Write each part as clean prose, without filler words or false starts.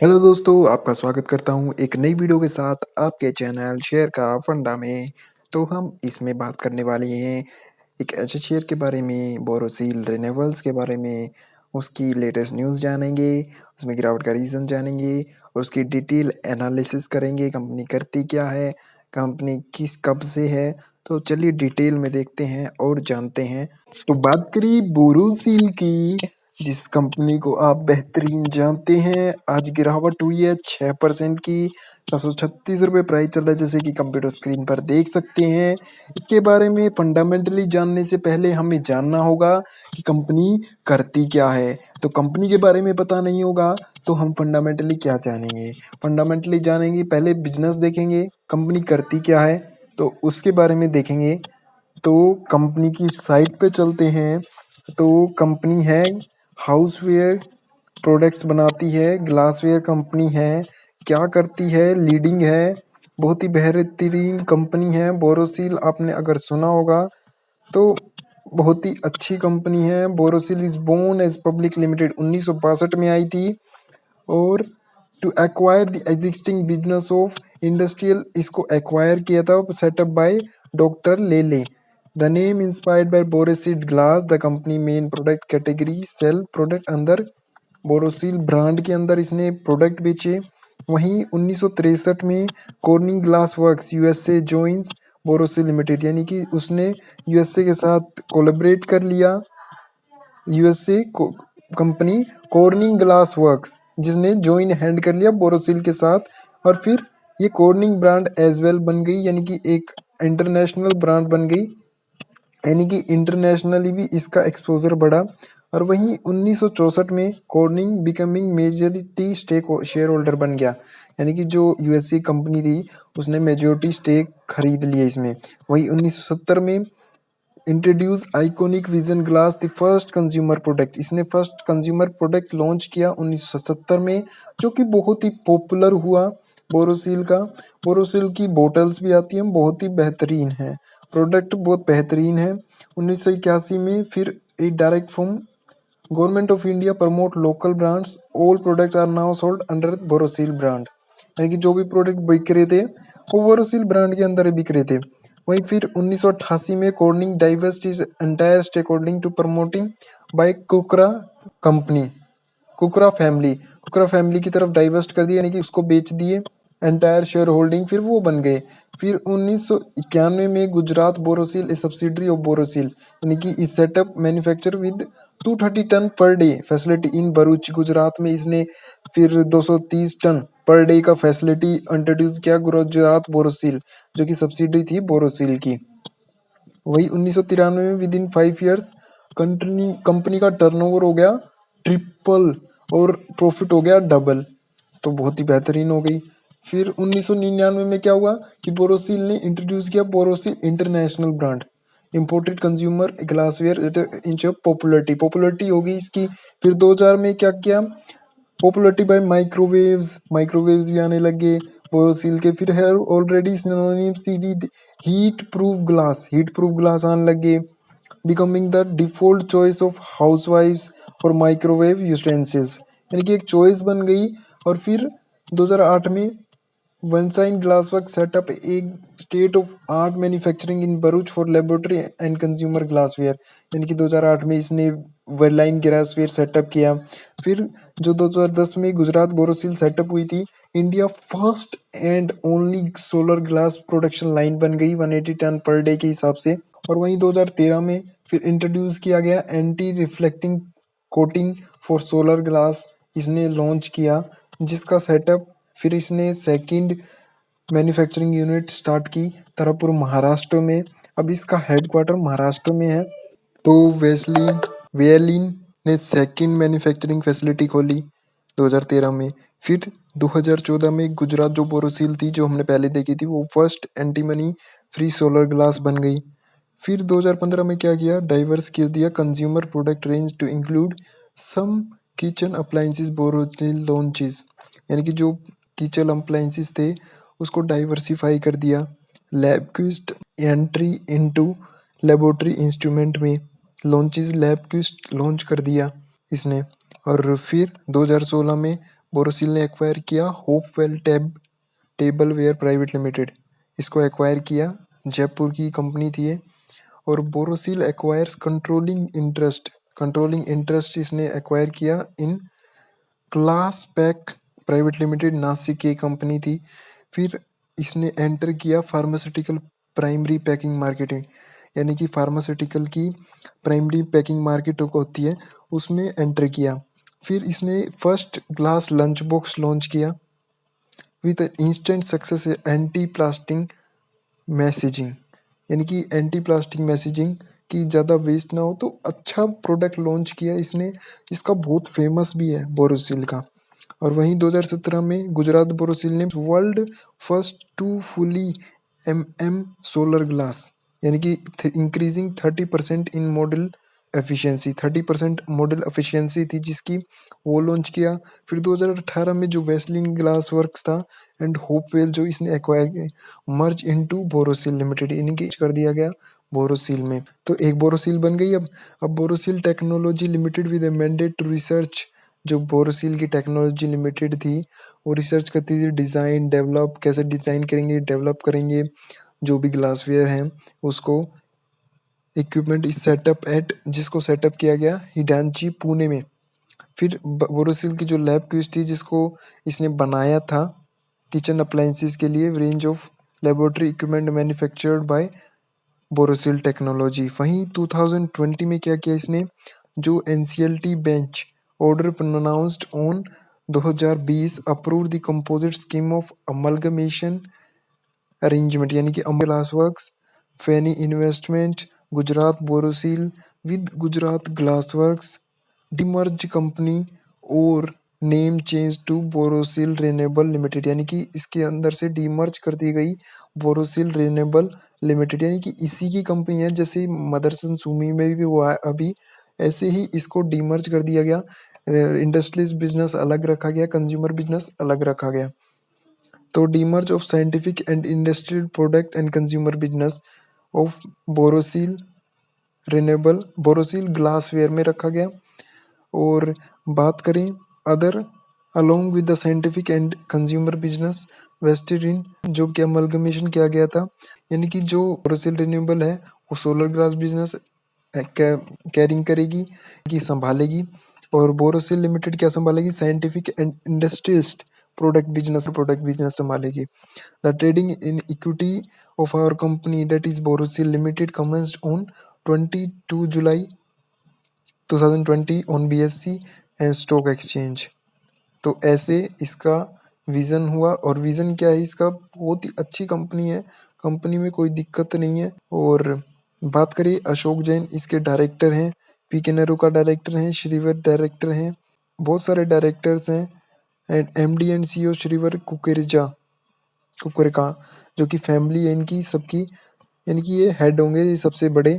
Hello दोस्तों, आपका स्वागत करता हूँ एक नई वीडियो के साथ आपके चैनल शेयर का फंडा में। तो हम इसमें बात करने वाले हैं एक ऐसे शेयर के बारे में, बोरोसिल रिन्यूएबल्स के बारे में। उसकी लेटेस्ट न्यूज़ जानेंगे, उसमें गिरावट का रीज़न जानेंगे और उसकी डिटेल एनालिसिस करेंगे। कंपनी करती क्या है, कंपनी किस कब से है। तो चलिए डिटेल में देखते हैं और जानते हैं। तो बात करिए बोरोसिल की, जिस कंपनी को आप बेहतरीन जानते हैं। आज गिरावट हुई है 6% की, 736 रुपये प्राइस चल रहा है, जैसे कि कंप्यूटर स्क्रीन पर देख सकते हैं। इसके बारे में फंडामेंटली जानने से पहले हमें जानना होगा कि कंपनी करती क्या है। तो कंपनी के बारे में पता नहीं होगा तो हम फंडामेंटली क्या जानेंगे। फंडामेंटली जानेंगे, पहले बिजनेस देखेंगे, कंपनी करती क्या है, तो उसके बारे में देखेंगे। तो कंपनी की साइट पे चलते हैं। तो कंपनी है हाउसवेयर प्रोडक्ट्स बनाती है, ग्लासवेयर कंपनी है। क्या करती है, लीडिंग है, बहुत ही बेहतरीन कंपनी है। बोरोसिल आपने अगर सुना होगा तो बहुत ही अच्छी कंपनी है। Borosil is born as public limited 1962 में आई थी। और to acquire the existing business of industrial, इसको एक्वायर किया था, setup by doctor Lele. The name inspired by Borosil glass. The company main product category sell product अंदर बोरोसिल ब्रांड के अंदर इसने प्रोडक्ट बेचे। वहीं 1963 में cornering glass works USA joins Borosil limited, यानी कि उसने यूएसए के साथ कोलैबोरेट कर लिया। USA company cornering glass works, जिसने जॉइन हैंड कर लिया बोरोसिल के साथ। और फिर ये कॉर्निंग ब्रांड एज वेल बन गई, यानी कि एक इंटरनेशनल ब्रांड बन गई, यानी कि इंटरनेशनली भी इसका एक्सपोजर बढ़ा। और वहीं 1964 में Corning becoming majority stake share holder बन गया, यानी कि जो यूएसए कंपनी थी उसने मेजॉरिटी स्टेक खरीद लिया इसमें। वहीं 1970 में introduce iconic vision glass, the first consumer product, इसने फर्स्ट कंज्यूमर प्रोडक्ट लॉन्च किया 1970 में, जो कि बहुत ही पॉपुलर हुआ बोरोसिल का। बोरोसिल की बोटल्स भी आती हैं, बहुत ही बेहतरीन है, प्रोडक्ट बहुत बेहतरीन है। 1981 में फिर a direct from government of India promote local brands, all products are now sold under Borosil brand, यानी कि जो भी प्रोडक्ट बिक रहे थे वो बोरोसिल ब्रांड के अंदर ही बिक रहे थे। वहीं फिर 1988 में Corning divest its entire stake holding to promoting by Kukra company, Kukra family की तरफ डाइवर्स्ट कर दिया, यानी कि उसको बेच दिए एंटायर शेयर होल्डिंग, फिर वो बन गए। फिर 1991 में Gujarat Borosil a subsidiary of Borosil, यानी कि इस setup manufacture with 230 ton per day facility in Bharuch, Gujarat में इसने फिर 230 टन पर डे का फैसिलिटी इंट्रोड्यूस किया गुजरात बोरोसिल, जो कि सब्सिडी थी बोरोसिल की। वही 1993 में विद इन 5 ईयर्स कंपनी का टर्नओवर हो गया ट्रिपल और प्रॉफिट हो गया डबल, तो बहुत ही बेहतरीन हो गई। फिर 1999 में क्या हुआ कि बोरोसिल ने इंट्रोड्यूस किया Borosil international brand, imported consumer glassware inch popularity हो गई इसकी। फिर 2000 में क्या किया, पॉपुलरिटी बाय माइक्रोवेव्स भी आने लग गए बोरोसिल के। फिर है already synonyms with heat proof glass आने लग गए, becoming the default choice of हाउसवाइफ्स फॉर माइक्रोवेव यूटेंसिल्स, यानी कि एक चॉइस बन गई। और फिर 2008 में वनसाइन ग्लासवर्क सेटअप एक state of art manufacturing in Bharuch for laboratory and consumer glassware, यानी कि 2008 में इसने वर्लाइन ग्लासवेयर सेटअप किया। फिर जो 2010 में गुजरात बोरोसिल सेटअप हुई थी, India first and only solar glass production line बन गई 180 टन पर डे के हिसाब से। और वहीं 2013 में फिर इंट्रोड्यूस किया गया anti reflecting coating for solar glass, इसने लॉन्च किया, जिसका सेटअप फिर इसने सेकंड मैन्युफैक्चरिंग यूनिट स्टार्ट की तरहपुर महाराष्ट्र में। अब इसका हेडक्वार्टर महाराष्ट्र में है। तो वेलिन ने सेकंड मैन्युफैक्चरिंग फैसिलिटी खोली 2013 में। फिर 2014 में गुजरात जो बोरोसिल थी, जो हमने पहले देखी थी, वो first anti money free solar glass बन गई। फिर 2015 में क्या किया, डाइवर्स कर दिया consumer product range to include some kitchen appliances Borosil launches, यानी कि जो किचन अप्लायंसेस थे उसको डाइवर्सिफाई कर दिया। लैबक्विस्ट एंट्री इनटू लेबोरेटरी इंस्ट्रूमेंट में लॉन्चेस, लैबक्विस्ट लॉन्च कर दिया इसने। और फिर 2016 में बोरोसिल ने एक्वायर किया होपवेल टेबलवेयर प्राइवेट लिमिटेड, इसको एक्वायर किया। जयपुर की कंपनी थी ये। और बोरोसिल एक्वायर्स कंट्रोलिंग इंटरेस्ट इसने एक्वायर किया in class pack private limited, Nashik की कंपनी थी। फिर इसने एंटर किया फार्मास्यूटिकल प्राइमरी पैकिंग मार्केटिंग, यानी कि फार्मास्यूटिकल की प्राइमरी पैकिंग मार्केट होती है, उसमें एंटर किया। फिर इसने first glass lunch box launch किया with instant success anti plastic messaging, यानी कि एंटी प्लास्टिक मैसेजिंग की ज़्यादा वेस्ट ना हो, तो अच्छा प्रोडक्ट लॉन्च किया इसने। इसका बहुत फेमस भी है बोरोसिल का। और वहीं 2017 में गुजरात बोरोसिल ने world first to fully solar glass, यानी कि increasing 30% in module efficiency, 30% module efficiency थी जिसकी, वो लॉन्च किया। फिर 2018 में जो वेस्लिन ग्लास वर्क्स था एंड होपवेल जो इसने acquire merge into Borosil limited, इनकी कर दिया गया बोरोसिल में। तो एक बोरोसिल बन गई। अब Borosil technology limited with a mandate to research, जो बोरोसिल की टेक्नोलॉजी लिमिटेड थी वो रिसर्च करती थी, डिज़ाइन डेवलप, कैसे डिज़ाइन करेंगे डेवलप करेंगे जो भी ग्लासवेयर हैं उसको। इक्विपमेंट इस सेटअप एट, जिसको सेटअप किया गया हिडांची पुणे में। फिर बोरोसिल की जो लैब क्यूज थी जिसको इसने बनाया था किचन अप्लायंसेस के लिए, range of laboratory equipment manufactured by Borosil technology. वहीं 2020 में क्या किया इसने, जो NCLT bench order pronounced on 2020 approve the composite scheme of amalgamation arrangement, यानी कि ग्लास वर्क्स, फेनी investment, Gujarat Borosil with Gujarat glass works demerge company और name change to Borosil renewable limited, यानी कि इसके अंदर से डीमर्ज कर दी गई बोरोसिल रेनेबल लिमिटेड, यानी कि इसी की कंपनी है। जैसे मदरसन सुमी में भी हुआ है अभी, ऐसे ही इसको डीमर्ज कर दिया गया। इंडस्ट्रीज बिजनेस अलग रखा गया, कंज्यूमर बिजनेस अलग रखा गया। तो demerge of scientific and industrial product and consumer business of Borosil renewable Borosil glassware में रखा गया। और बात करें other along with the scientific and consumer business vested in, जो कि अमलगमेशन किया गया था, यानी कि जो बोरोसिल रिन्यूएबल है वो सोलर ग्लास बिजनेस कैरिंग करेगी, कि संभालेगी। और बोरोसिल लिमिटेड क्या संभालेगी, scientific and industrialist product business संभालेगी। The trading in equity of our company that is Borosil limited commenced on 22 July 2020 on BSC and stock exchange. तो ऐसे इसका विजन हुआ। और विजन क्या है इसका, बहुत ही अच्छी कंपनी है, कंपनी में कोई दिक्कत नहीं है। और बात करें अशोक जैन इसके डायरेक्टर हैं, पी के नेहरू का डायरेक्टर हैं, श्रीवर डायरेक्टर हैं, बहुत सारे डायरेक्टर्स हैं। And MD and CEO Shreevar Kheruka, जो कि फैमिली है इनकी सबकी, यानी कि ये हेड होंगे, ये सबसे बड़े,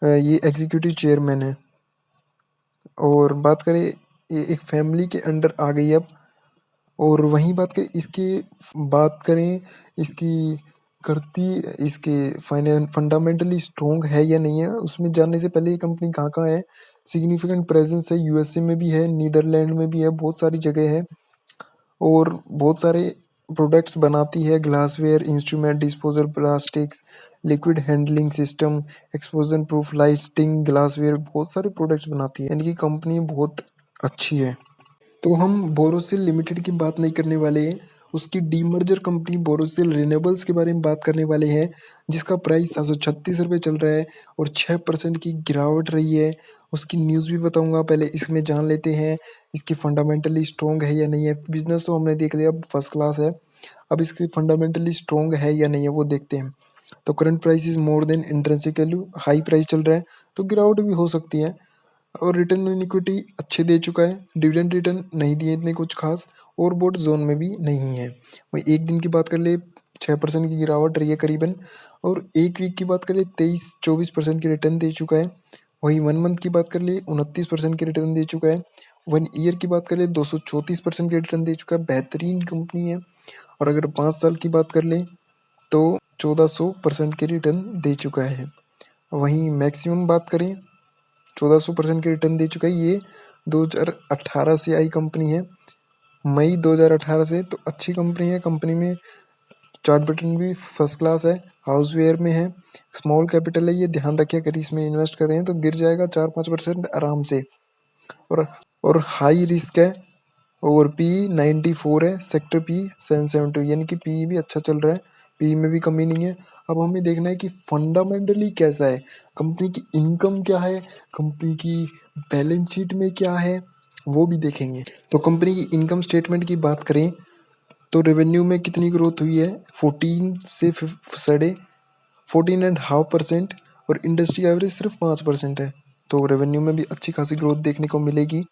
ये एग्जीक्यूटिव चेयरमैन है। और बात करें ये एक फैमिली के अंडर आ गई अब। और वहीं बात करें इसकी करती इसके फंडामेंटली स्ट्रॉन्ग है या नहीं है, उसमें जानने से पहले ये कंपनी कहाँ कहाँ है। सिग्निफिकेंट प्रेजेंस है, यूएसए में भी है, नीदरलैंड में भी है, बहुत सारी जगह है। और बहुत सारे प्रोडक्ट्स बनाती है, glassware, instrument, disposal plastics, liquid handling system, explosion proof lighting glassware, बहुत सारे प्रोडक्ट्स बनाती है, यानी कि कंपनी बहुत अच्छी है। तो हम बोरोसिल लिमिटेड की बात नहीं करने वाले हैं, उसकी डीमर्जर कंपनी बोरोसिल रिन्यूएबल्स के बारे में बात करने वाले हैं, जिसका प्राइस 736 रुपये चल रहा है और 6% की गिरावट रही है। उसकी न्यूज़ भी बताऊंगा, पहले इसमें जान लेते हैं इसकी फंडामेंटली स्ट्रॉन्ग है या नहीं है। बिजनेस तो हमने देख लिया, अब फर्स्ट क्लास है, अब इसकी फंडामेंटली स्ट्रॉन्ग है या नहीं है वो देखते हैं। तो current price is more than intrinsic value, high price चल रहा है, तो गिरावट भी हो सकती है। और रिटर्न ऑन इक्विटी अच्छे दे चुका है, डिविडेंड रिटर्न नहीं दिए इतने कुछ खास, और बोट जोन में भी नहीं है। वही एक दिन की बात कर ले, 6% की गिरावट रही है करीबन। और एक वीक की बात कर ले, 23-24% की रिटर्न दे चुका है। वही 1 मंथ की बात कर ले, 29% की रिटर्न दे चुका है। 1 ईयर की बात कर ले, 234% की रिटर्न दे चुका है, बेहतरीन कंपनी है। और अगर 5 साल की बात कर ले तो 1400% की रिटर्न दे चुका है। वहीं मैक्सिमम बात करें, 1400% की रिटर्न दे चुका है। ये 2018 से आई कंपनी है, मई 2018 से, तो अच्छी कंपनी है। कंपनी में चार्ट पैटर्न भी फर्स्ट क्लास है, हाउसवेयर में है, स्मॉल कैपिटल है। ये ध्यान रखिए, अगर इसमें इन्वेस्ट कर रहे हैं तो गिर जाएगा 4-5% आराम से। और और हाई रिस्क है। और पी 94 है, सेक्टर पी 772, यानी कि पी भी अच्छा चल रहा है, पी में भी कमी नहीं है। अब हमें देखना है कि फंडामेंटली कैसा है, कंपनी की इनकम क्या है, कंपनी की बैलेंस शीट में क्या है, वो भी देखेंगे। तो कंपनी की इनकम स्टेटमेंट की बात करें तो रेवेन्यू में कितनी ग्रोथ हुई है, 14 से साढ़े 14.5%, और इंडस्ट्री एवरेज सिर्फ 5% है। तो रेवेन्यू में भी अच्छी खासी ग्रोथ देखने को मिलेगी।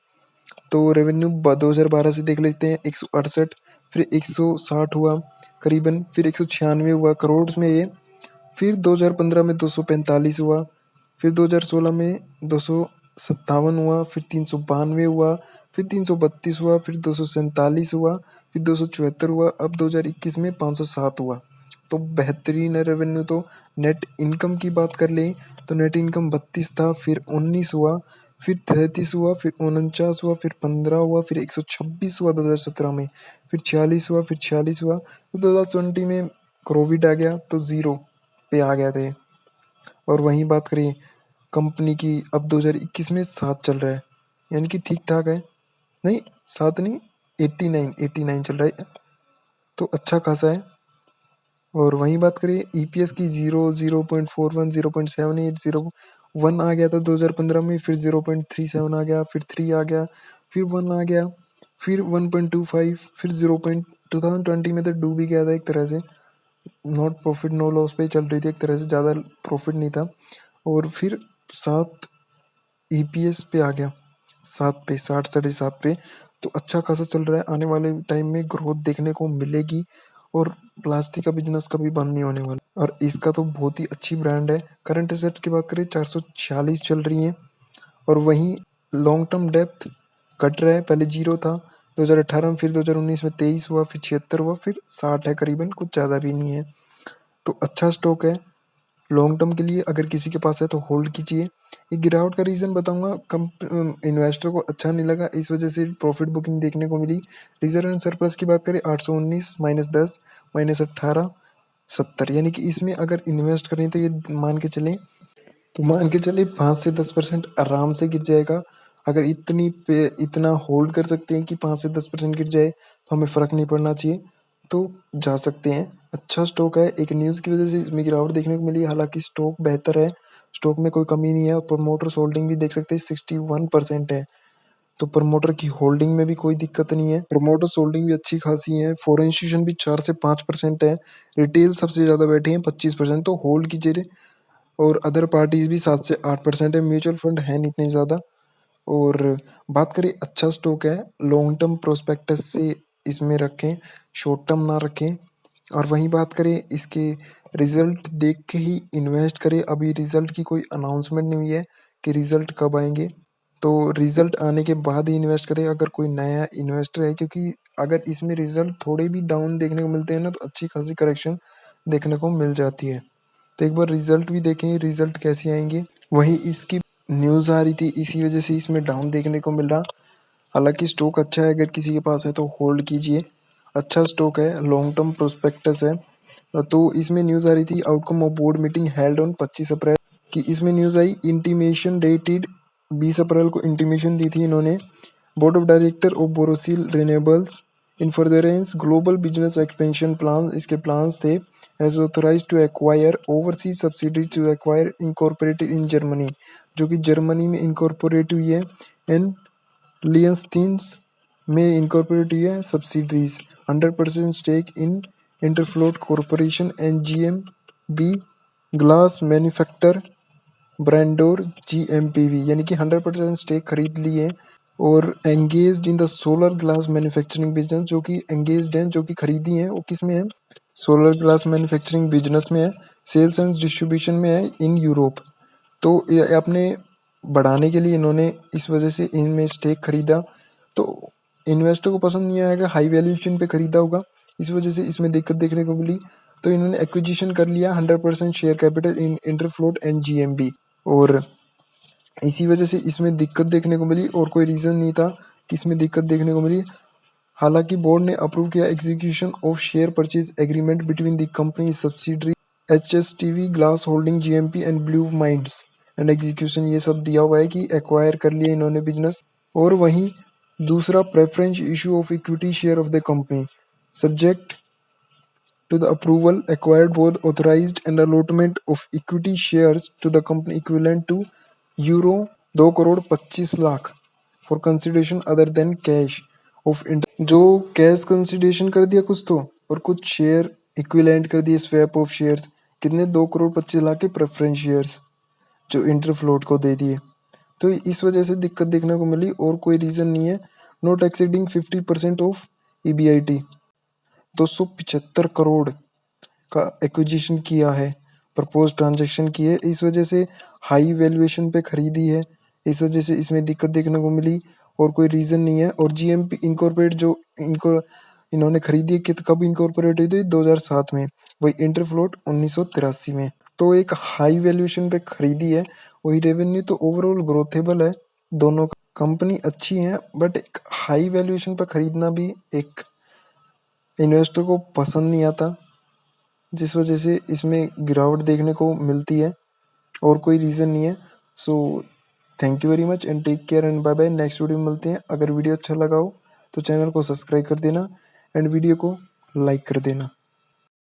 तो रेवेन्यू 2012 से देख लेते हैं, 168, फिर 160 हुआ करीबन, फिर 196 हुआ करोड़ में ये, फिर 2015 में 245 हुआ, फिर 2016 में 257 हुआ, फिर 392 हुआ, फिर 332 हुआ, फिर 247 हुआ, फिर 274 हुआ, अब 2021 में 507 हुआ। तो बेहतरीन है रेवेन्यू। तो नेट इनकम की बात कर लें तो नेट इनकम 32 था, फिर 19 हुआ, फिर 33 हुआ, फिर 49 हुआ, फिर 15 हुआ, फिर 126 हुआ 2017 में, फिर 46 हुआ, फिर 46 हुआ, फिर 2020 में कोविड आ गया तो ज़ीरो पे आ गए थे। और वहीं बात करें कंपनी की, अब 2021 में 7 चल रहा है, यानी कि ठीक ठाक है। नहीं, 7 नहीं, 89 चल रहा है, तो अच्छा खासा है। और वहीं बात करें ईपीएस की, 0.41, 0.78, 1 आ गया था 2015 में, फिर 0.37 आ गया, फिर 3 आ गया, फिर 1 आ गया, फिर 1.25, फिर 2020 में तो डूब ही गया था एक तरह से, नॉट प्रॉफिट नो लॉस पे चल रही थी एक तरह से, ज़्यादा प्रॉफिट नहीं था। और फिर 7 ईपीएस पे आ गया, 7 पे, 60 7.5 पे, तो अच्छा खासा चल रहा है। आने वाले टाइम में ग्रोथ देखने को मिलेगी, और प्लास्टिक का बिजनेस कभी बंद नहीं होने वाला, और इसका तो बहुत ही अच्छी ब्रांड है। करंट एसेट्स की बात करें 446 चल रही हैं, और वहीं लॉन्ग टर्म डेप्थ घट रहा है, पहले 0 था 2018 में, फिर 2019 में 23 हुआ, फिर 76 हुआ, फिर 60 है करीबन, कुछ ज़्यादा भी नहीं है। तो अच्छा स्टॉक है लॉन्ग टर्म के लिए, अगर किसी के पास है तो होल्ड कीजिए। ये गिरावट का रीज़न बताऊंगा, कम इन्वेस्टर को अच्छा नहीं लगा, इस वजह से प्रॉफिट बुकिंग देखने को मिली। रिजर्व एंड सरप्लस की बात करें 819 -10 -18 70, यानी कि इसमें अगर इन्वेस्ट करें तो ये मान के चले 5 से 10% आराम से गिर जाएगा। अगर इतना होल्ड कर सकते हैं कि 5 से 10% गिर जाए तो हमें फ़र्क नहीं पड़ना चाहिए, तो जा सकते हैं। अच्छा स्टॉक है, एक न्यूज़ की वजह से इसमें गिरावट देखने को मिली, हालांकि स्टॉक बेहतर है, स्टॉक में कोई कमी नहीं है। और प्रमोटर्स होल्डिंग भी देख सकते हैं 61% है, तो प्रमोटर की होल्डिंग में भी कोई दिक्कत नहीं है, प्रमोटर्स होल्डिंग भी अच्छी खासी है। फॉरेन इंस्टीट्यूशन भी 4 से 5% है, रिटेल सबसे ज़्यादा बैठे हैं 25%, तो होल्ड कीजिए। और अदर पार्टीज भी 7 से 8% है, म्यूचुअल फंड है नहीं इतने ज़्यादा। और बात करें अच्छा स्टॉक है, लॉन्ग टर्म प्रोस्पेक्टस से इसमें रखें, शॉर्ट टर्म ना रखें। और वहीं बात करें इसके रिजल्ट देख के ही इन्वेस्ट करें, अभी रिजल्ट की कोई अनाउंसमेंट नहीं हुई है कि रिजल्ट कब आएंगे, तो रिजल्ट आने के बाद ही इन्वेस्ट करें अगर कोई नया इन्वेस्टर है, क्योंकि अगर इसमें रिजल्ट थोड़े भी डाउन देखने को मिलते हैं ना, तो अच्छी खासी करेक्शन देखने को मिल जाती है। तो एक बार रिजल्ट भी देखें, रिजल्ट कैसे आएंगे। वहीं इसकी न्यूज़ आ रही थी, इसी वजह से इसमें डाउन देखने को मिल रहा। हालांकि स्टॉक अच्छा है, अगर किसी के पास है तो होल्ड कीजिए, अच्छा स्टॉक है, लॉन्ग टर्म प्रोस्पेक्टस है। तो इसमें न्यूज़ आ रही थी, outcome of board meeting held on 25 April की, इसमें न्यूज़ आई इंटीमेशन डेटेड 20 अप्रैल को इंटीमेशन दी थी इन्होंने। Board of director of Borosil renewables in furtherance global business expansion plan, इसके प्लान्स थे, as authorise to acquire overseas subsidy to acquire incorporated in Germany, जो कि जर्मनी में इनकॉर्पोरेट हुई है, एंड लियंस्टीन्स में इनकॉर्पोरेट हुई है subsidiaries, 100% stake in Interfloat corporation and GMB glass manufacture ब्रांडोर जीएमपीवी, यानी कि 100% स्टेक खरीद लिए। और engaged in the solar glass manufacturing business, जो कि एंगेज्ड हैं, जो कि खरीदी हैं, वो किस में है, सोलर ग्लास मैन्युफैक्चरिंग बिजनेस में है, सेल्स एंड डिस्ट्रीब्यूशन में है इन यूरोप। तो ये अपने बढ़ाने के लिए इन्होंने इस वजह से इनमें स्टेक खरीदा, तो इन्वेस्टर को पसंद नहीं आएगा, हाई वैल्यूएशन पे खरीदा होगा, इस वजह से इसमें दिक्कत देखने को मिली। तो इन्होंने एक्विजिशन कर लिया 100% share capital in Interfloat and GMB, और इसी वजह से इसमें दिक्कत देखने को मिली, और कोई रीज़न नहीं था कि इसमें दिक्कत देखने को मिली। हालांकि बोर्ड ने अप्रूव किया execution of share purchase agreement between the company subsidiary HSTV glass holding GMP and blue minds and execution, ये सब दिया हुआ है कि एक्वायर कर लिया इन्होंने बिजनेस। और वहीं दूसरा preference issue of equity share of the company subject to the approval acquired both authorized and allotment of equity shares to the company equivalent to euro 2 crore 25 lakh for consideration other than cash of जो cash consideration कर दिया कुछ तो, और कुछ share equivalent कर दिए swap of shares, कितने 2 करोड़ 25 लाख के प्रेफरेंस शेयर्स जो इंटर फ्लोट को दे दिए। तो इस वजह से दिक्कत देखने को मिली और कोई रीज़न नहीं है। Not exceeding 50% of EBIT 275 crore का एक्विजिशन किया है, प्रपोज ट्रांजैक्शन की है, इस वजह से हाई वैल्यूएशन पे खरीदी है, इस वजह से इसमें दिक्कत देखने को मिली और कोई रीज़न नहीं है। और GMP इनकॉर्पोरेट जो इनको इन्होंने खरीदी है कब इनकॉर्पोरेट हुई थी 2007 में, वही इंटरफ्लोट 1983 में। तो एक हाई वैल्यूएशन पे खरीदी है, वही रेवेन्यू तो ओवरऑल ग्रोथेबल है, दोनों कंपनी अच्छी हैं, बट एक हाई वैल्यूएशन पे खरीदना भी एक इन्वेस्टर को पसंद नहीं आता, जिस वजह से इसमें गिरावट देखने को मिलती है और कोई रीज़न नहीं है। So thank you very much and take care and bye bye. Next video में मिलते हैं। अगर वीडियो अच्छा लगा हो तो चैनल को सब्सक्राइब कर देना एंड वीडियो को लाइक कर देना।